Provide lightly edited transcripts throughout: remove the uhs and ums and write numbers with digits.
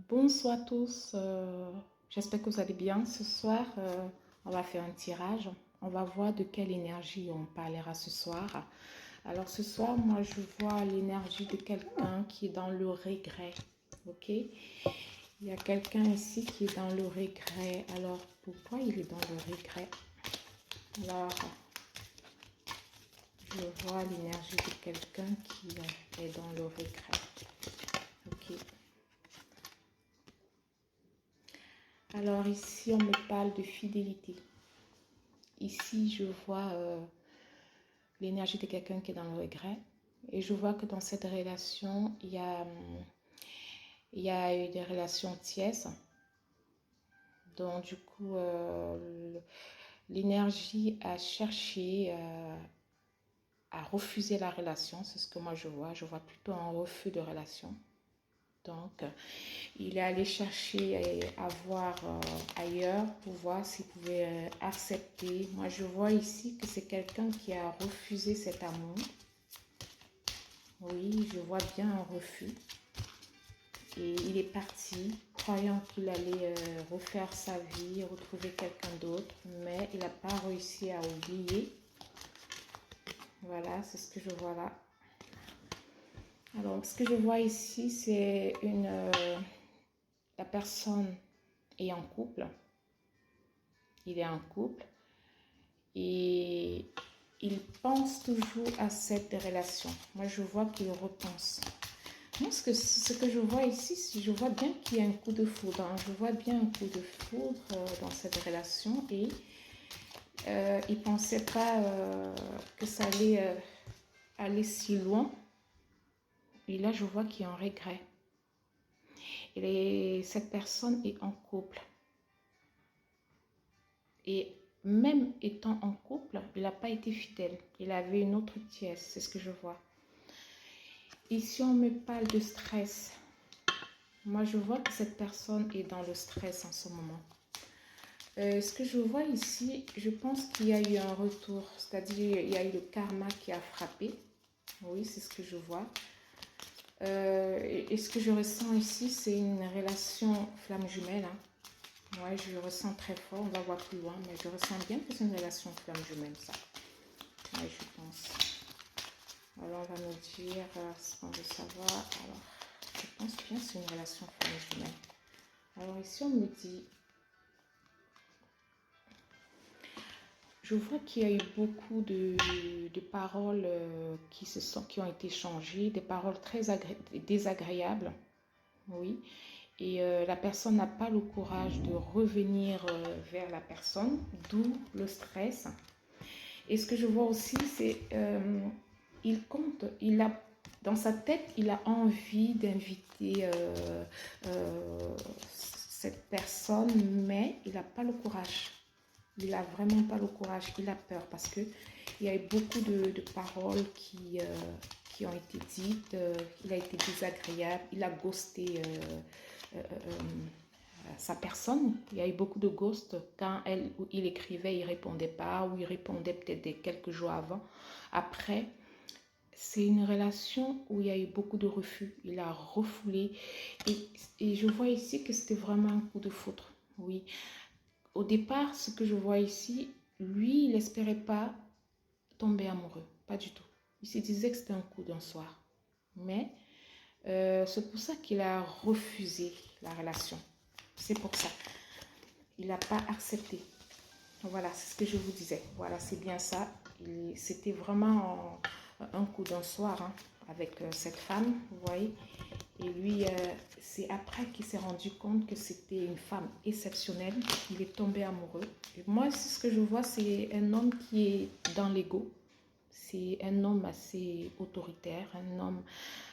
Bonsoir à tous, j'espère que vous allez bien. Ce soir, on va faire un tirage. On va voir de quelle énergie on parlera ce soir. Alors ce soir, moi je vois l'énergie de quelqu'un qui est dans le regret. Ok? Il y a quelqu'un ici qui est dans le regret. Alors pourquoi il est dans le regret? Alors je vois l'énergie de quelqu'un qui est dans le regret. Ok? Alors ici, on me parle de fidélité. Ici, je vois l'énergie de quelqu'un qui est dans le regret. Et je vois que dans cette relation, il y a eu des relations tièdes. Donc, du coup, l'énergie a cherché à refuser la relation. C'est ce que moi je vois. Je vois plutôt un refus de relation. Donc, il est allé chercher à voir ailleurs pour voir s'il pouvait accepter. Moi, je vois ici que c'est quelqu'un qui a refusé cet amour. Oui, je vois bien un refus. Et il est parti, croyant qu'il allait refaire sa vie, retrouver quelqu'un d'autre, mais il n'a pas réussi à oublier. Voilà, c'est ce que je vois là. Alors, ce que je vois ici, c'est la personne est en couple. Il est en couple et il pense toujours à cette relation. Moi, je vois qu'il repense. Moi, ce que je vois ici, je vois bien qu'il y a un coup de foudre. Hein. Je vois bien un coup de foudre dans cette relation et il ne pensait pas que ça allait aller si loin. Et là, je vois qu'il y a un regret. Et cette personne est en couple. Et même étant en couple, il n'a pas été fidèle. Il avait une autre pièce, c'est ce que je vois. Ici, on me parle de stress. Moi, je vois que cette personne est dans le stress en ce moment. Ce que je vois ici, je pense qu'il y a eu un retour. C'est-à-dire, il y a eu le karma qui a frappé. Oui, c'est ce que je vois. Et ce que je ressens ici, c'est une relation flamme jumelle. Hein. Ouais, je le ressens très fort. On va voir plus loin, mais je ressens bien que c'est une relation flamme jumelle, ça. Ouais, je pense. Alors, on va nous dire ce qu'on veut savoir. Alors, je pense bien que c'est une relation flamme jumelle. Alors, ici, on me dit... Je vois qu'il y a eu beaucoup de paroles qui ont été changées, des paroles très désagréables. Oui. Et la personne n'a pas le courage de revenir vers la personne, d'où le stress. Et ce que je vois aussi, c'est il compte, dans sa tête, il a envie d'inviter cette personne, mais il n'a pas le courage. Il n'a vraiment pas le courage, il a peur parce qu'il y a eu beaucoup de paroles qui ont été dites, il a été désagréable, il a ghosté sa personne. Il y a eu beaucoup de ghost quand il écrivait, il ne répondait pas ou il répondait peut-être quelques jours avant. Après, c'est une relation où il y a eu beaucoup de refus. Il a refoulé et je vois ici que c'était vraiment un coup de foudre. Oui. Au départ, ce que je vois ici, lui, il n'espérait pas tomber amoureux. Pas du tout. Il se disait que c'était un coup d'un soir. Mais c'est pour ça qu'il a refusé la relation. C'est pour ça. Il n'a pas accepté. Voilà, c'est ce que je vous disais. Voilà, c'est bien ça. C'était vraiment un coup d'un soir hein, avec cette femme, vous voyez. Et lui, c'est après qu'il s'est rendu compte que c'était une femme exceptionnelle. Il est tombé amoureux. Et moi, ce que je vois, c'est un homme qui est dans l'ego. C'est un homme assez autoritaire, un homme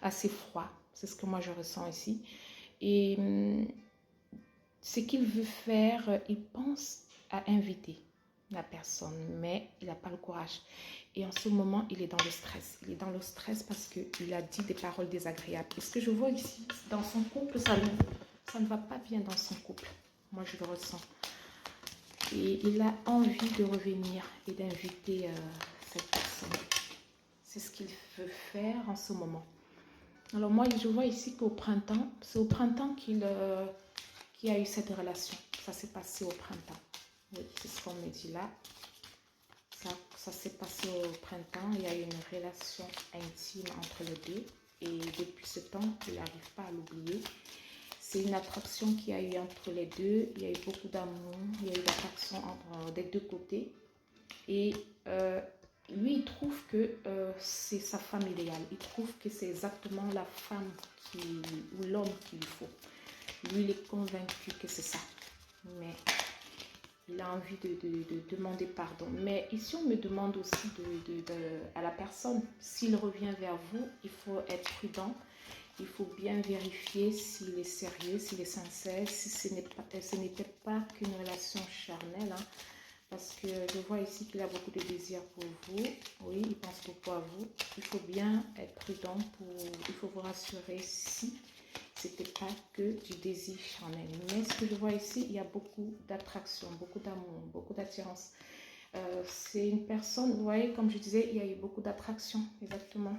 assez froid. C'est ce que moi, je ressens ici. Et ce qu'il veut faire, il pense à inviter la personne, mais il n'a pas le courage. Et en ce moment, il est dans le stress. Il est dans le stress parce qu'il a dit des paroles désagréables. Et ce que je vois ici, dans son couple, ça ne va pas bien dans son couple. Moi, je le ressens. Et il a envie de revenir et d'inviter cette personne. C'est ce qu'il veut faire en ce moment. Alors moi, je vois ici qu'au printemps, c'est au printemps qu'il a eu cette relation. Ça s'est passé au printemps. Oui, c'est ce qu'on me dit là. Ça s'est passé au printemps. Il y a eu une relation intime entre les deux. Et depuis ce temps, il n'arrive pas à l'oublier. C'est une attraction qu'il y a eu entre les deux. Il y a eu beaucoup d'amour. Il y a eu l'attraction des deux côtés. Et lui, il trouve que c'est sa femme idéale. Il trouve que c'est exactement la femme ou l'homme qu'il faut. Lui, il est convaincu que c'est ça. Mais il a envie de demander pardon. Mais ici, on me demande aussi à la personne, s'il revient vers vous, il faut être prudent. Il faut bien vérifier s'il est sérieux, s'il est sincère, si ce n'était pas qu'une relation charnelle. Hein, parce que je vois ici qu'il a beaucoup de désir pour vous. Oui, il pense beaucoup à vous. Il faut bien être prudent. Il faut vous rassurer si c'était pas que du désir charnel. Mais ce que je vois ici, il y a beaucoup d'attraction, beaucoup d'amour, beaucoup d'attirance. C'est une personne, vous voyez, comme je disais, il y a eu beaucoup d'attraction, exactement.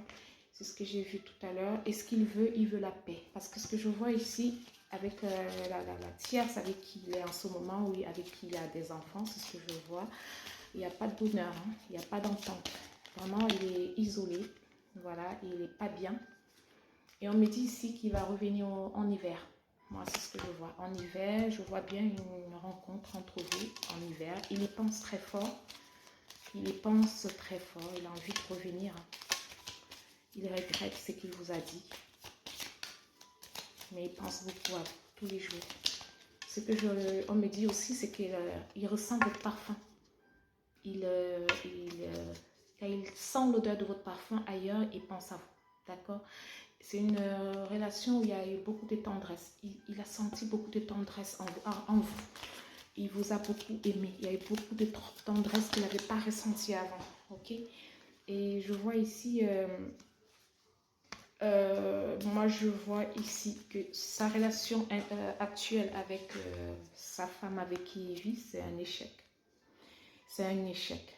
C'est ce que j'ai vu tout à l'heure. Et ce qu'il veut la paix. Parce que ce que je vois ici, avec la tierce avec qui il est en ce moment, oui, avec qui il a des enfants, c'est ce que je vois. Il n'y a pas de bonheur, hein, il n'y a pas d'entente. Vraiment, il est isolé. Voilà, il n'est pas bien. Et on me dit ici qu'il va revenir en hiver. Moi, c'est ce que je vois. En hiver, je vois bien une rencontre entre vous en hiver. Il y pense très fort. Il y pense très fort. Il a envie de revenir. Il regrette ce qu'il vous a dit. Mais il pense beaucoup à vous tous les jours. Ce que on me dit aussi, c'est qu'il ressent votre parfum. Quand il sent l'odeur de votre parfum ailleurs, il pense à vous. D'accord? C'est une relation où il y a eu beaucoup de tendresse. Il a senti beaucoup de tendresse en vous. Il vous a beaucoup aimé. Il y a eu beaucoup de tendresse qu'il n'avait pas ressenti avant. Ok? Et je vois ici, moi je vois ici que sa relation actuelle avec sa femme avec qui il vit, c'est un échec. C'est un échec.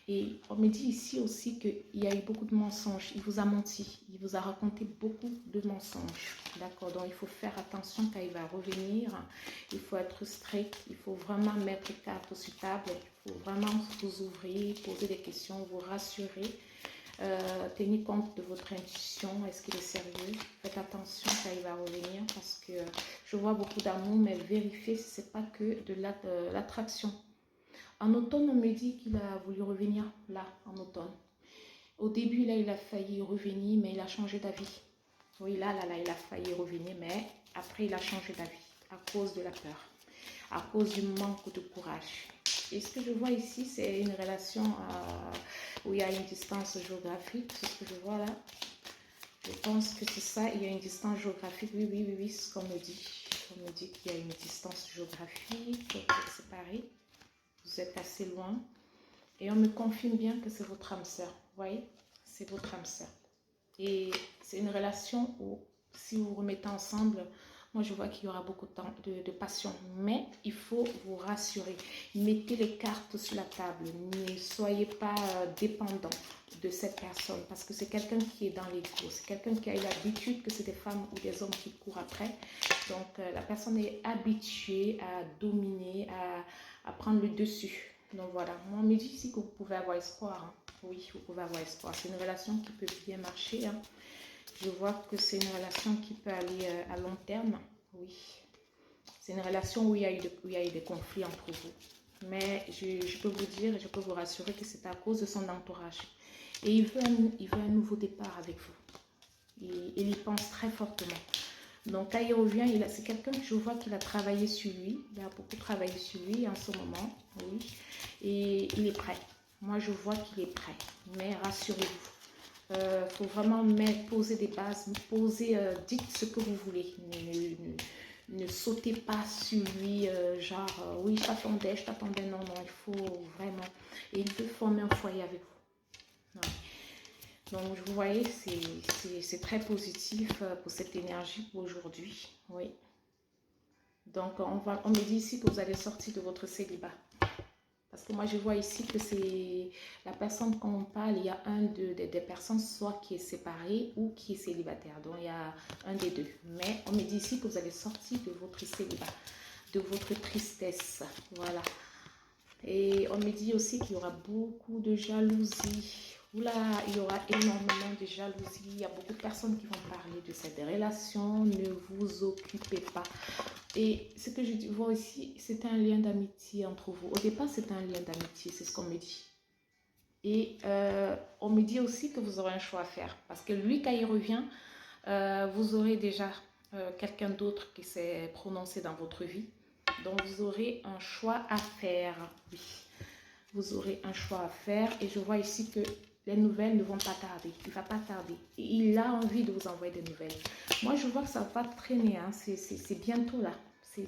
Et on me dit ici aussi qu'il y a eu beaucoup de mensonges. Il vous a menti. Il vous a raconté beaucoup de mensonges. D'accord? Donc, il faut faire attention quand il va revenir. Il faut être strict. Il faut vraiment mettre les cartes sur table. Il faut vraiment vous ouvrir, poser des questions, vous rassurer. Tenez compte de votre intuition. Est-ce qu'il est sérieux? Faites attention quand il va revenir parce que je vois beaucoup d'amour, mais vérifiez si ce n'est pas que de l'attraction. En automne, on me dit qu'il a voulu revenir là, en automne. Au début, là, il a failli revenir, mais il a changé d'avis. Oui, là, il a failli revenir, mais après, il a changé d'avis à cause de la peur, à cause du manque de courage. Et ce que je vois ici, c'est une relation où il y a une distance géographique. C'est ce que je vois là. Je pense que c'est ça, il y a une distance géographique. Oui, c'est ce qu'on me dit. On me dit qu'il y a une distance géographique, vous êtes séparés. Vous êtes assez loin. Et on me confirme bien que c'est votre âme sœur. Vous voyez? C'est votre âme sœur. Et c'est une relation où, si vous vous remettez ensemble, moi je vois qu'il y aura beaucoup de passion. Mais il faut vous rassurer. Mettez les cartes sur la table. Ne soyez pas dépendant de cette personne. Parce que c'est quelqu'un qui est dans l'ego. C'est quelqu'un qui a eu l'habitude que c'est des femmes ou des hommes qui courent après. Donc la personne est habituée à dominer, à prendre le dessus. Donc voilà, moi on me dit ici que vous pouvez avoir espoir. Hein. Oui, vous pouvez avoir espoir. C'est une relation qui peut bien marcher. Hein. Je vois que c'est une relation qui peut aller à long terme. Oui, c'est une relation où il y a eu des conflits entre vous. Mais je peux vous dire, je peux vous rassurer que c'est à cause de son entourage. Et il veut un nouveau départ avec vous. Il y pense très fortement. Donc, quand il revient, c'est quelqu'un que je vois qu'il a travaillé sur lui. Il a beaucoup travaillé sur lui en ce moment. Oui. Et il est prêt. Moi, je vois qu'il est prêt. Mais rassurez-vous. Faut vraiment poser des bases. Dites ce que vous voulez. Ne sautez pas sur lui. Oui, je t'attendais. Non, il faut vraiment. Et il veut former un foyer avec vous. Ouais. Donc, vous voyez, c'est très positif pour cette énergie pour aujourd'hui. Oui. Donc, on me dit ici que vous allez sortir de votre célibat. Parce que moi, je vois ici que c'est la personne quand on parle, il y a des personnes soit qui est séparée ou qui est célibataire. Donc, il y a un des deux. Mais on me dit ici que vous allez sortir de votre célibat, de votre tristesse. Voilà. Et on me dit aussi qu'il y aura beaucoup de jalousie. Oula, il y aura énormément de jalousie. Il y a beaucoup de personnes qui vont parler de cette relation. Ne vous occupez pas. Et ce que je vois ici, c'est un lien d'amitié entre vous. Au départ, c'est un lien d'amitié, c'est ce qu'on me dit. Et on me dit aussi que vous aurez un choix à faire. Parce que lui, quand il revient, vous aurez déjà quelqu'un d'autre qui s'est prononcé dans votre vie. Donc, vous aurez un choix à faire. Oui, vous aurez un choix à faire. Et je vois ici que les nouvelles ne vont pas tarder. Il ne va pas tarder. Et il a envie de vous envoyer des nouvelles. Moi, je vois que ça ne va pas traîner. Hein. C'est bientôt là. C'est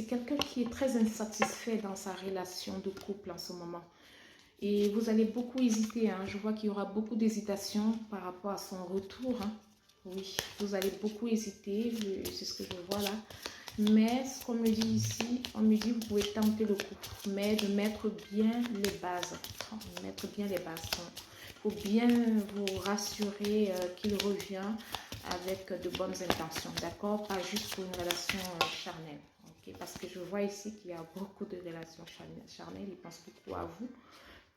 quelqu'un qui est très insatisfait dans sa relation de couple en ce moment. Et vous allez beaucoup hésiter. Hein. Je vois qu'il y aura beaucoup d'hésitation par rapport à son retour. Hein. Oui, vous allez beaucoup hésiter. C'est ce que je vois là. Mais ce qu'on me dit ici, on me dit que vous pouvez tenter le coup, mais de mettre bien les bases. Mettre bien les bases. Il faut bien vous rassurer qu'il revient avec de bonnes intentions, d'accord? Pas juste pour une relation charnelle. Okay? Parce que je vois ici qu'il y a beaucoup de relations charnelles. Il pense beaucoup à vous,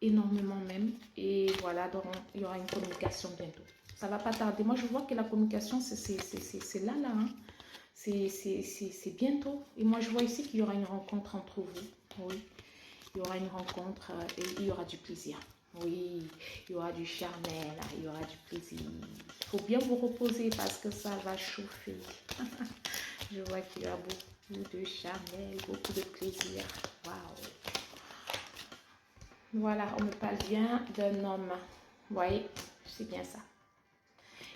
énormément même. Et voilà, donc il y aura une communication bientôt. Ça ne va pas tarder. Moi, je vois que la communication, c'est là, hein. C'est bientôt. Et moi, je vois ici qu'il y aura une rencontre entre vous. Oui, il y aura une rencontre et il y aura du plaisir. Oui, il y aura du charnel, il y aura du plaisir. Il faut bien vous reposer parce que ça va chauffer. Je vois qu'il y aura beaucoup de charnel, beaucoup de plaisir. Waouh! Voilà, on me parle bien d'un homme. Vous voyez, c'est bien ça.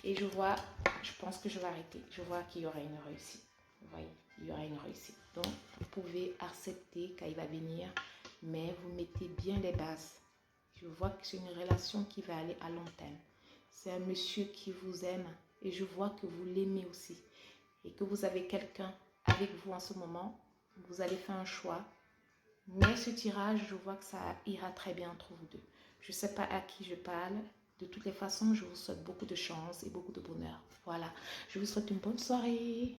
Et je vois, je pense que je vais arrêter. Je vois qu'il y aura une réussite. Vous voyez, il y aura une réussite. Donc, vous pouvez accepter quand il va venir, mais vous mettez bien les bases. Je vois que c'est une relation qui va aller à long terme. C'est un monsieur qui vous aime et je vois que vous l'aimez aussi. Et que vous avez quelqu'un avec vous en ce moment. Vous allez faire un choix. Mais ce tirage, je vois que ça ira très bien entre vous deux. Je ne sais pas à qui je parle. De toutes les façons, je vous souhaite beaucoup de chance et beaucoup de bonheur. Voilà, je vous souhaite une bonne soirée.